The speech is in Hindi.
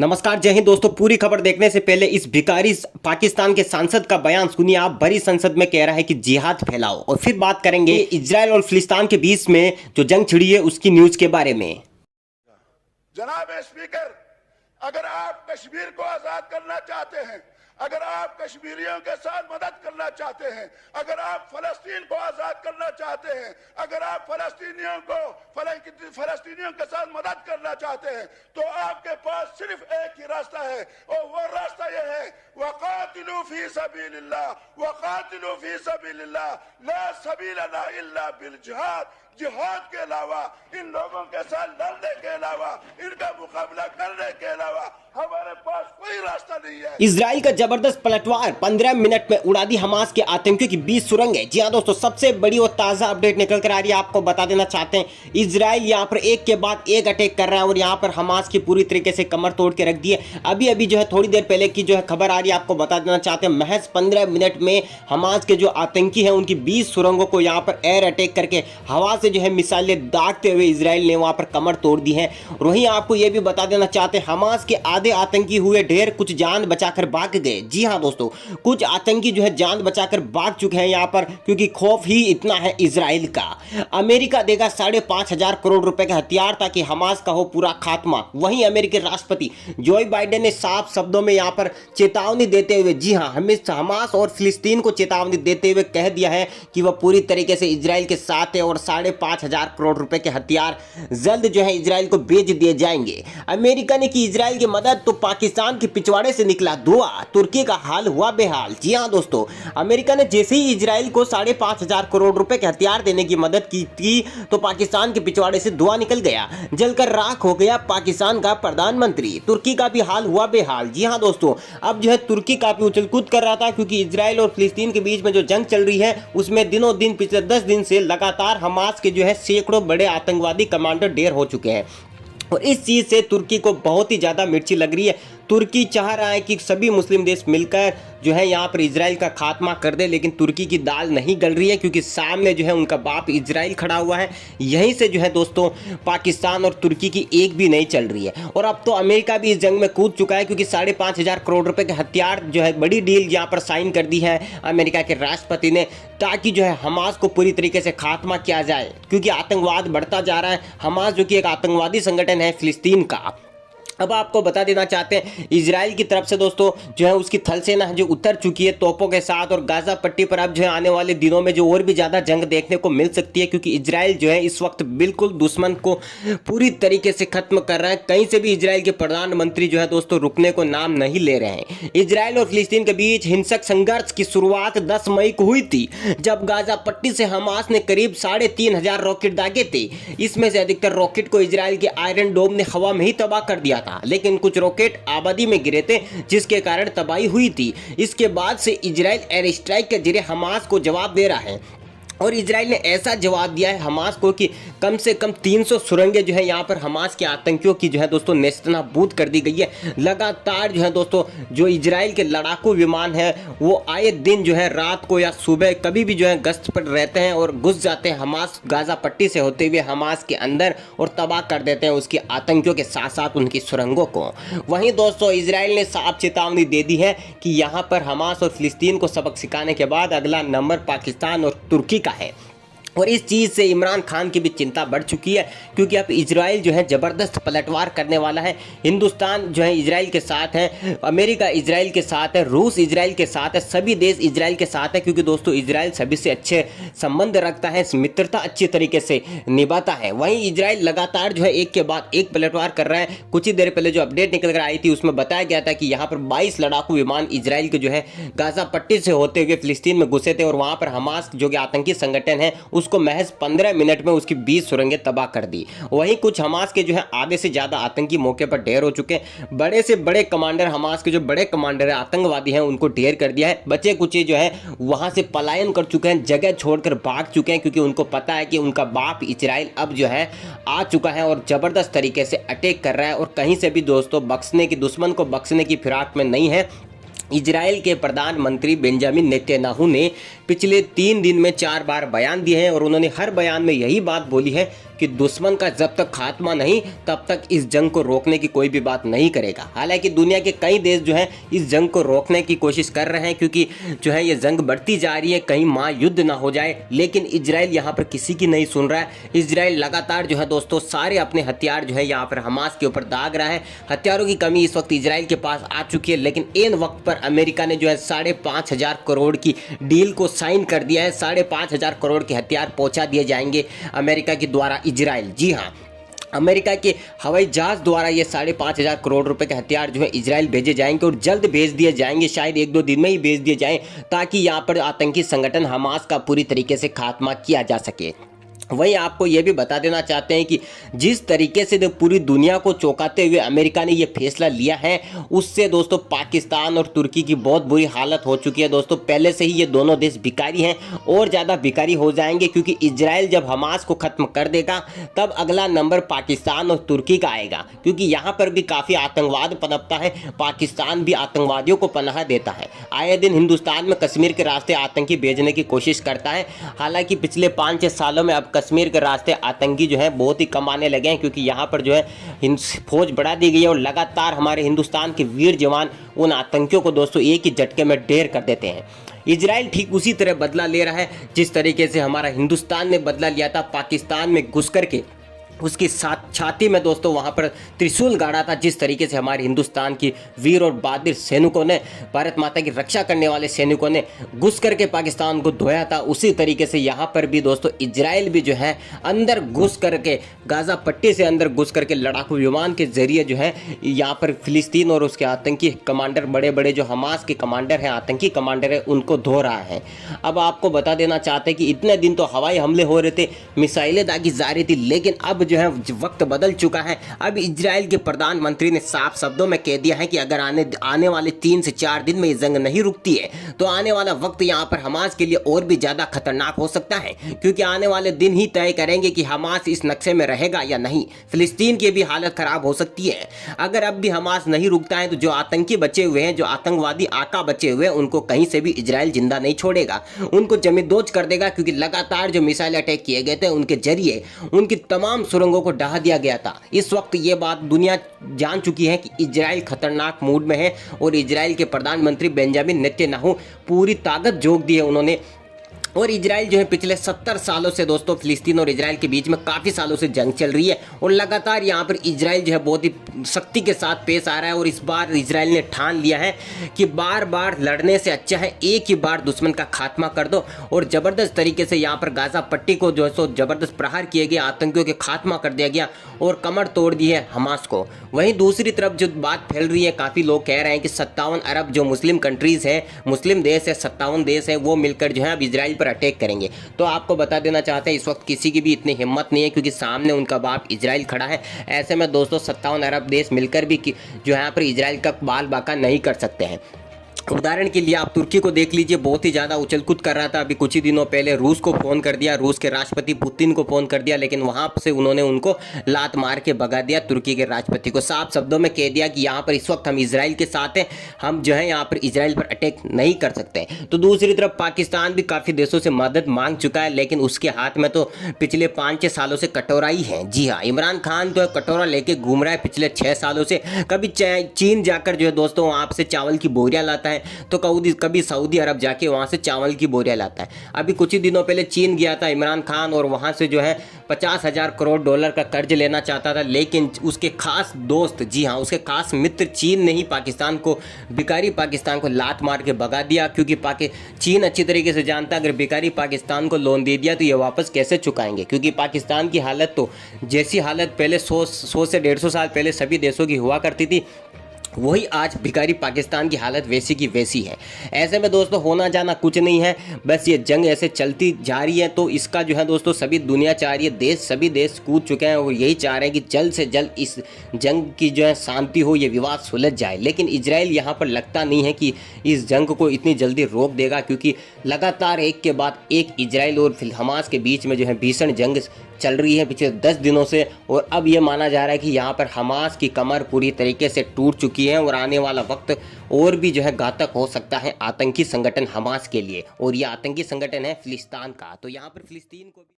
नमस्कार, जय हिंद दोस्तों। पूरी खबर देखने से पहले इस भिखारी पाकिस्तान के सांसद का बयान सुनिए आप। भरी संसद में कह रहा है कि जिहाद फैलाओ, और फिर बात करेंगे इजराइल और फिलिस्तीन के बीच में जो जंग छिड़ी है उसकी न्यूज के बारे में। जनाब स्पीकर, अगर आप कश्मीर को आजाद करना चाहते हैं, अगर आप कश्मीरियों के साथ मदद करना चाहते हैं, अगर आप फलस्तीन को आजाद करना चाहते हैं, अगर आप फलस्तीनियों के साथ मदद करना चाहते हैं, तो आपके पास सिर्फ एक ही रास्ता है, और वो रास्ता ये है, वक़ातिलू फी सबीलिल्लाह, वक़ातिलू फी सबीलिल्लाह, ला सबीलना इल्ला बिल जिहाद। जिहाद के अलावा, इन लोगों के साथ लड़ने के अलावा, इनका मुकाबला करने के अलावा हमारे पास कोई रास्ता नहीं है। इजराइल का जबरदस्त पलटवार 15 मिनट में उड़ा दी हमास के आतंकियों की 20 सुरंगें। जी हाँ दोस्तों, सबसे बड़ी और ताजा अपडेट निकल कर आ रही है, आपको बता देना चाहते हैं। इजराइल यहाँ पर एक के बाद एक अटैक कर रहा है और यहाँ पर हमास की पूरी तरीके से कमर तोड़ के रख दी है। अभी जो है थोड़ी देर पहले की जो है खबर आ रही है, आपको बता देना चाहते हैं। महज 15 मिनट में हमास के जो आतंकी है उनकी 20 सुरंगों को यहाँ पर एयर अटैक करके हवा से जो है मिसाइलें दागते हुए इजराइल ने वहां पर कमर तोड़ दी है। और वहीं आपको यह भी बता देना चाहते हैं, हमास के आधे आतंकी हुए ढेर, कुछ जान बचाकर भाग गए। जी हां दोस्तों, कुछ आतंकी जो है जान बचाकर भाग चुके हैं यहाँ पर, क्योंकि खौफ ही इतना है इजराइल का। अमेरिका देगा 5,500 करोड़ रुपए के हथियार ताकि हमास का हो पूरा खात्मा। वहीं अमेरिकी राष्ट्रपति जो बाइडेन ने साफ शब्दों में यहाँ पर चेतावनी देते हुए, जी हाँ, हमास और फिलिस्तीन को चेतावनी देते हुए कह दिया है कि वह पूरी तरीके से इजराइल के साथ है और 5,500 करोड़ रुपए के हथियार जल्द जो है इजराइल को बेच दिए जाएंगे। अमेरिका ने की इजराइल की मदद तो पाकिस्तान के पिछवाड़े से निकला धुआं, तुर्की का हाल हुआ बेहाल। जी हां दोस्तों, अमेरिका ने जैसे ही इजराइल को 5,500 करोड़ रुपए के हथियार देने की मदद की थी तो पाकिस्तान के पिछवाड़े से धुआं निकल गया, जलकर राख हो गया पाकिस्तान का प्रधानमंत्री। तुर्की का भी हाल हुआ बेहाल। जी हां दोस्तों, अब जो है तुर्की काफी उछल कूद कर रहा था, क्योंकि इजराइल और फिलिस्तीन के बीच में जो जंग चल रही है उसमें दिनों दिन पिछले 10 दिन से लगातार हमास के जो है सैकड़ों बड़े आतंकवादी कमांडर ढेर हो चुके हैं। और इस चीज से तुर्की को बहुत ही ज्यादा मिर्ची लग रही है। तुर्की चाह रहा है कि सभी मुस्लिम देश मिलकर जो है यहाँ पर इजराइल का खात्मा कर दे, लेकिन तुर्की की दाल नहीं गल रही है, क्योंकि सामने जो है उनका बाप इजराइल खड़ा हुआ है। यहीं से जो है दोस्तों पाकिस्तान और तुर्की की एक भी नहीं चल रही है। और अब तो अमेरिका भी इस जंग में कूद चुका है, क्योंकि 5,500 करोड़ रुपए के हथियार जो है बड़ी डील यहाँ पर साइन कर दी है अमेरिका के राष्ट्रपति ने, ताकि जो है हमास को पूरी तरीके से खात्मा किया जाए, क्योंकि आतंकवाद बढ़ता जा रहा है। हमास जो कि एक आतंकवादी संगठन है फिलिस्तीन का। अब आपको बता देना चाहते हैं, इजराइल की तरफ से दोस्तों जो है उसकी थल सेना जो उतर चुकी है तोपों के साथ, और गाजा पट्टी पर अब जो है आने वाले दिनों में जो और भी ज़्यादा जंग देखने को मिल सकती है, क्योंकि इजराइल जो है इस वक्त बिल्कुल दुश्मन को पूरी तरीके से खत्म कर रहा है। कहीं से भी इजराइल के प्रधानमंत्री जो है दोस्तों रुकने को नाम नहीं ले रहे हैं। इजराइल और फिलिस्तीन के बीच हिंसक संघर्ष की शुरुआत 10 मई को हुई थी, जब गाजा पट्टी से हमास ने करीब 3,500 रॉकेट दागे थे। इसमें से अधिकतर रॉकेट को इजराइल के आयरन डोम ने हवा में ही तबाह कर दिया था, लेकिन कुछ रॉकेट आबादी में गिरे थे, जिसके कारण तबाही हुई थी। इसके बाद से इजराइल एयर स्ट्राइक के जरिए हमास को जवाब दे रहा है, और इजराइल ने ऐसा जवाब दिया है हमास को कि कम से कम 300 सुरंगें जो है यहाँ पर हमास के आतंकियों की जो है दोस्तों नेस्तनाबूद कर दी गई है। लगातार जो है दोस्तों जो इजराइल के लड़ाकू विमान है वो आए दिन जो है रात को या सुबह कभी भी जो है गश्त पर रहते हैं और घुस जाते हैं हमास गाजा पट्टी से होते हुए हमास के अंदर, और तबाह कर देते हैं उसके आतंकियों के साथ साथ उनकी सुरंगों को। वहीं दोस्तों इजराइल ने साफ चेतावनी दे दी है कि यहाँ पर हमास और फिलिस्तीन को सबक सिखाने के बाद अगला नंबर पाकिस्तान और तुर्की का है। और इस चीज़ से इमरान खान की भी चिंता बढ़ चुकी है, क्योंकि अब इजराइल जो है ज़बरदस्त पलटवार करने वाला है। हिंदुस्तान जो है इजराइल के साथ है, अमेरिका इजराइल के साथ है, रूस इजराइल के साथ है, सभी देश इजराइल के साथ है, क्योंकि दोस्तों इजराइल सभी से अच्छे संबंध रखता है, मित्रता अच्छी तरीके से निभाता है। वहीं इजराइल लगातार जो है एक के बाद एक पलटवार कर रहा है। कुछ ही देर पहले जो अपडेट निकल कर आई थी उसमें बताया गया था कि यहाँ पर 22 लड़ाकू विमान इजराइल के जो है गाजा पट्टी से होते हुए फिलिस्तीन में घुसे थे, और वहाँ पर हमास जो कि आतंकी संगठन है उसको महज 15 मिनट में उसकी 20 सुरंगें तबाह कर दी। वहीं कुछ हमास के जो है आधे से ज्यादा आतंकी मौके पर ढेर हो चुके हैं। बड़े से बड़े कमांडर, हमास के जो बड़े कमांडर है आतंकवादी हैं, उनको ढेर कर दिया है। बचे कुछ जो है वहां से पलायन कर चुके हैं, जगह छोड़कर भाग चुके हैं, क्योंकि उनको पता है कि उनका बाप इजराइल अब जो है आ चुका है और जबरदस्त तरीके से अटैक कर रहा है, और कहीं से भी दोस्तों बख्शने की, दुश्मन को बख्शने की फिराक में नहीं है। इजराइल के प्रधानमंत्री बेंजामिन नेतन्याहू ने पिछले 3 दिन में 4 बार बयान दिए हैं, और उन्होंने हर बयान में यही बात बोली है कि दुश्मन का जब तक खात्मा नहीं तब तक इस जंग को रोकने की कोई भी बात नहीं करेगा। हालांकि दुनिया के कई देश जो है इस जंग को रोकने की कोशिश कर रहे हैं, क्योंकि जो है ये जंग बढ़ती जा रही है, कहीं महायुद्ध ना हो जाए। लेकिन इजराइल यहाँ पर किसी की नहीं सुन रहा है। इजराइल लगातार जो है दोस्तों सारे अपने हथियार जो है यहाँ पर हमास के ऊपर दाग रहा है। हथियारों की कमी इस वक्त इजराइल के पास आ चुकी है, लेकिन इन वक्त पर अमेरिका ने जो है 5,500 करोड़ की डील को साइन कर दिया है। 5,500 करोड़ के हथियार पहुंचा दिए जाएंगे अमेरिका के द्वारा इजराइल। जी हाँ, अमेरिका के हवाई जहाज द्वारा ये 5,500 करोड़ रुपए के हथियार जो है इजराइल भेजे जाएंगे और जल्द भेज दिए जाएंगे, शायद 1-2 दिन में ही भेज दिए जाएं, ताकि यहाँ पर आतंकी संगठन हमास का पूरी तरीके से खात्मा किया जा सके। वहीं आपको यह भी बता देना चाहते हैं कि जिस तरीके से पूरी दुनिया को चौंकाते हुए अमेरिका ने यह फैसला लिया है, उससे दोस्तों पाकिस्तान और तुर्की की बहुत बुरी हालत हो चुकी है। दोस्तों पहले से ही ये दोनों देश भिखारी हैं और ज़्यादा भिखारी हो जाएंगे, क्योंकि इजराइल जब हमास को ख़त्म कर देगा तब अगला नंबर पाकिस्तान और तुर्की का आएगा, क्योंकि यहाँ पर भी काफ़ी आतंकवाद पनपता है। पाकिस्तान भी आतंकवादियों को पनाह देता है। आए दिन हिंदुस्तान में कश्मीर के रास्ते आतंकी भेजने की कोशिश करता है। हालांकि पिछले 5-6 सालों में अब कश्मीर के रास्ते आतंकी जो है बहुत ही कम आने लगे हैं, क्योंकि यहाँ पर जो है फौज बढ़ा दी गई है और लगातार हमारे हिंदुस्तान के वीर जवान उन आतंकियों को दोस्तों एक ही झटके में ढेर कर देते हैं। इजराइल ठीक उसी तरह बदला ले रहा है जिस तरीके से हमारा हिंदुस्तान ने बदला लिया था। पाकिस्तान में घुस करके उसकी छाती में दोस्तों वहाँ पर त्रिशूल गाड़ा था। जिस तरीके से हमारे हिंदुस्तान की वीर और बहादुर सैनिकों ने, भारत माता की रक्षा करने वाले सैनिकों ने घुस करके पाकिस्तान को धोया था, उसी तरीके से यहाँ पर भी दोस्तों इजराइल भी जो है अंदर घुस करके, गाजा पट्टी से अंदर घुस करके लड़ाकू विमान के जरिए जो है यहाँ पर फिलिस्तीन और उसके आतंकी कमांडर, बड़े बड़े जो हमास के कमांडर हैं, आतंकी कमांडर हैं, उनको धो रहा है। अब आपको बता देना चाहते हैं कि इतने दिन तो हवाई हमले हो रहे थे, मिसाइलें दागी जा रही थी, लेकिन अब जो है वक्त बदल चुका है। अब इजराइल के प्रधानमंत्री ने साफ शब्दों में कह दिया है कि अगर आने वाले 3 से 4 दिन में ये जंग नहीं रुकती है तो आने वाला वक्त यहाँ पर हमास के लिए और भी ज़्यादा खतरनाक हो सकता है, क्योंकि आने वाले दिन ही तय करेंगे कि हमास इस नक्शे में रहेगा या नहीं। फिलिस्तीन की भी हालत खराब हो सकती है। अगर अब भी हमास नहीं रुकता है तो जो आतंकी बचे हुए हैं, जो आतंकवादी आका बचे हुए हैं, उनको कहीं से भी इजराइल जिंदा नहीं छोड़ेगा, उनको जमींदोज कर देगा, क्योंकि लगातार जो मिसाइल अटैक किए गए थे उनके जरिए उनकी तमाम सुरंगों को ढहा दिया गया था। इस वक्त ये बात दुनिया जान चुकी है कि इजराइल खतरनाक मूड में है और इजराइल के प्रधानमंत्री बेंजामिन नेतन्याहू पूरी ताकत झोंक दी है उन्होंने। और इजराइल जो है पिछले 70 सालों से दोस्तों फिलिस्तीन और इजराइल के बीच में काफ़ी सालों से जंग चल रही है और लगातार यहाँ पर इजराइल जो है बहुत ही सख्ती के साथ पेश आ रहा है। और इस बार इजराइल ने ठान लिया है कि बार बार लड़ने से अच्छा है एक ही बार दुश्मन का खात्मा कर दो, और ज़बरदस्त तरीके से यहाँ पर गाजा पट्टी को जो है सो ज़बरदस्त प्रहार किए गए, आतंकियों के खात्मा कर दिया गया और कमर तोड़ दी है हमास को। वहीं दूसरी तरफ जो बात फैल रही है, काफ़ी लोग कह रहे हैं कि 57 अरब जो मुस्लिम कंट्रीज़ हैं, मुस्लिम देश है, 57 देश है, वो मिलकर जो है अब इजराइल पर अटैक करेंगे। तो आपको बता देना चाहते हैं इस वक्त किसी की भी इतनी हिम्मत नहीं है, क्योंकि सामने उनका बाप इजराइल खड़ा है। ऐसे में दोस्तों 57 अरब देश मिलकर भी जो यहाँ पर इजराइल का बाल बाका नहीं कर सकते हैं। उदाहरण के लिए आप तुर्की को देख लीजिए, बहुत ही ज़्यादा उछल कूद कर रहा था। अभी कुछ ही दिनों पहले रूस को फ़ोन कर दिया, रूस के राष्ट्रपति पुतिन को फ़ोन कर दिया, लेकिन वहाँ से उन्होंने उनको लात मार के भगा दिया। तुर्की के राष्ट्रपति को साफ शब्दों में कह दिया कि यहाँ पर इस वक्त हम इजराइल के साथ हैं, हम जो है यहाँ पर इजराइल पर अटैक नहीं कर सकते। तो दूसरी तरफ पाकिस्तान भी काफ़ी देशों से मदद मांग चुका है, लेकिन उसके हाथ में तो पिछले 5-6 सालों से कटोरा ही है। जी हाँ, इमरान खान तो कटोरा लेके घूम रहा है पिछले 6 सालों से। कभी चीन जाकर जो है दोस्तों वहाँ से चावल की बोरियाँ लाता है, तो कभी सऊदी अरब जाके वहाँ से चावल की बोरियाँ लाता है। अभी कुछ ही दिनों पहले चीन गया था इमरान खान और वहाँ से जो है 50,000 करोड़ डॉलर का कर्ज लेना चाहता था, लेकिन उसके खास दोस्त, जी हाँ उसके खास मित्र चीन ने ही पाकिस्तान को, भिखारी पाकिस्तान को लात मार के भगा दिया। क्योंकि चीन अच्छी तरीके से जानता है अगर भिखारी पाकिस्तान को लोन दे दिया तो ये वापस कैसे चुकाएंगे, क्योंकि पाकिस्तान की हालत तो जैसी हालत पहले 100 से 150 साल पहले सभी देशों की हुआ करती थी, वही आज भिखारी पाकिस्तान की हालत वैसी की वैसी है। ऐसे में दोस्तों होना जाना कुछ नहीं है, बस ये जंग ऐसे चलती जा रही है। तो इसका जो है दोस्तों सभी दुनिया चाह रही है, सभी देश कूद चुके हैं और यही चाह रहे हैं कि जल्द से जल्द इस जंग की जो है शांति हो, ये विवाद सुलझ जाए। लेकिन इजराइल यहाँ पर लगता नहीं है कि इस जंग को इतनी जल्दी रोक देगा, क्योंकि लगातार एक के बाद एक इजराइल और हमास के बीच में जो है भीषण जंग चल रही है पिछले 10 दिनों से। और अब ये माना जा रहा है कि यहाँ पर हमास की कमर पूरी तरीके से टूट चुकी है और आने वाला वक्त और भी जो है घातक हो सकता है आतंकी संगठन हमास के लिए। और ये आतंकी संगठन है फिलिस्तीन का। तो यहाँ पर फिलिस्तीन को